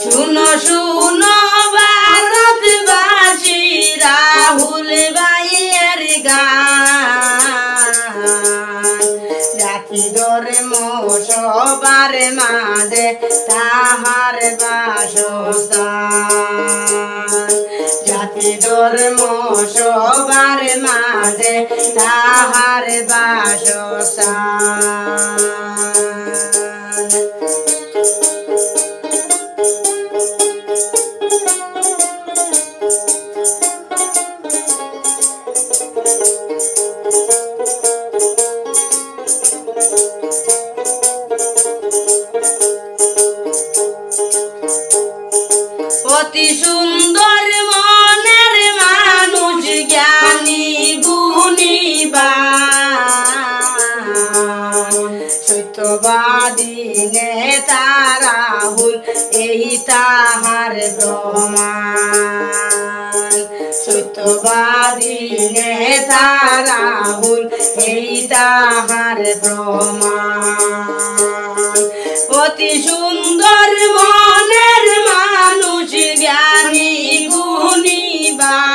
শুনো শুনো ভারতবাসী রাহুল ভাইয়ের গান জাতি ধর্ম সবার মাঝে তাহার বাসস্থান জাতি ধর্ম সবার মাঝে তাহার বাসস্থান অতি সুন্দর মনের মানুষ জ্ঞানী গুণীবান সত্যবাদী নেতা রাহুল এই তাহার প্রমাণ সত্যবাদী নেতা রাহুল এই তাহার প্রমাণ অতি সুন্দর মনের মানুষ জ্ঞানী গুণীবান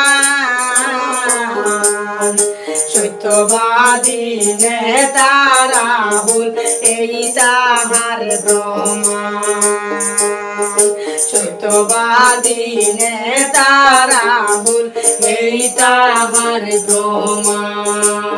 সত্যবাদী নেতা রাহুল এই তাহার প্রমাণ সত্যবাদী নেতা রাহুল এই তাহার প্রমাণ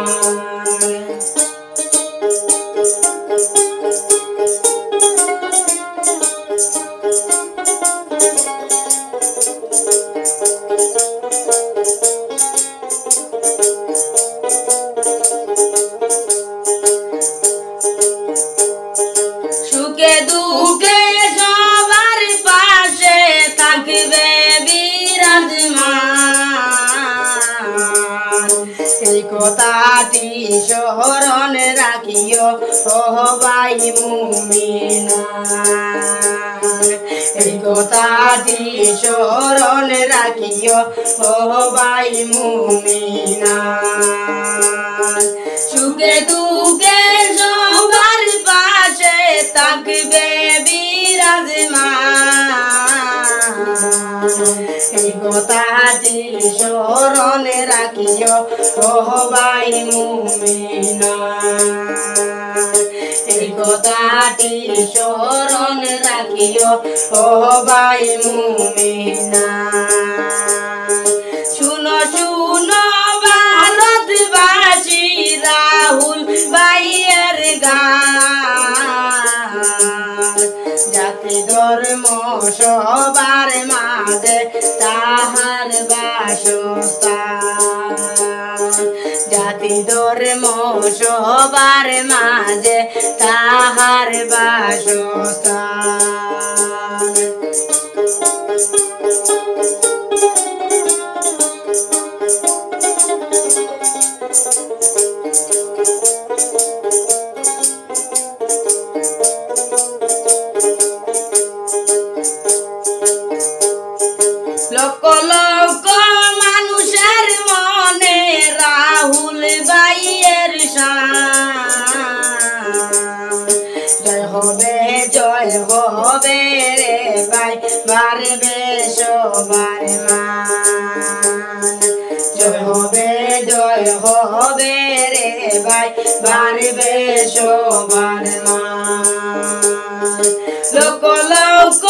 সুখে দুঃখে সবার পাশে থাকবে বিরাজমান এই কথাটি স্মরণ রাখিও ও ভাই মুমিনান এই কথাটি স্মরণ রাখিও ও ভাই মুমিনান সুখে দুঃখে সবার পাশে থাকবে বিরাজমান এই কথাটি স্মরণ রাখিও ও ভাই মুমিনান এই কথাটি স্মরণ রাখিও ও ভাই মুমিনান শুনো শুনো ভারতবাসী রাহুল ভাইয়ের গান জাতি ধর্ম সবার মাঝে তাহার বাসস্থান জাতি ধর্ম সবার মাঝে তাহার বাসস্থান লক্ষ লক্ষ মানুষের মনে রাহুল ভাইয়ের শান জয় হবে রে ভাই বাড়বে সবার মান জয় হবে রে ভাই বাড়বে সবার মান লক্ষ লক্ষ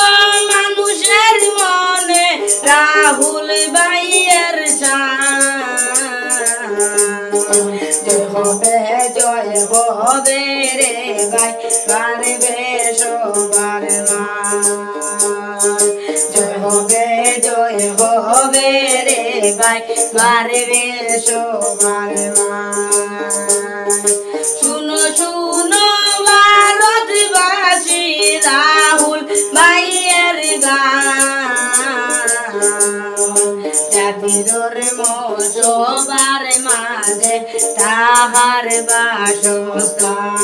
মানুষের মনে রাহুল ভাইয়ের শান জয় হবে রে ভাই বাড়বে সবার মান জয় হবে রে ভাই বাড়বে সবার মান শুনো শুনো ভারতবাসী রাহুল ভাইয়ের গান জাতি ধর্ম সবার মাঝে তাহার বাসস্থান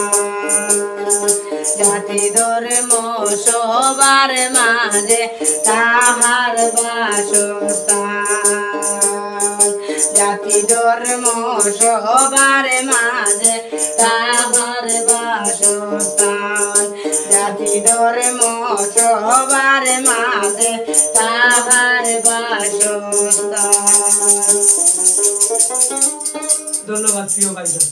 জাতি ধর্ম ধর্ম সবার মাঝে তাহার বাসস্থান জাতি ধর্ম সবার মাঝে তাহার বাসস্থান জাতি ধর্ম সবার মাঝে তাহার বাসস্থান। ধন্যবাদ প্রিয় ভাইজান।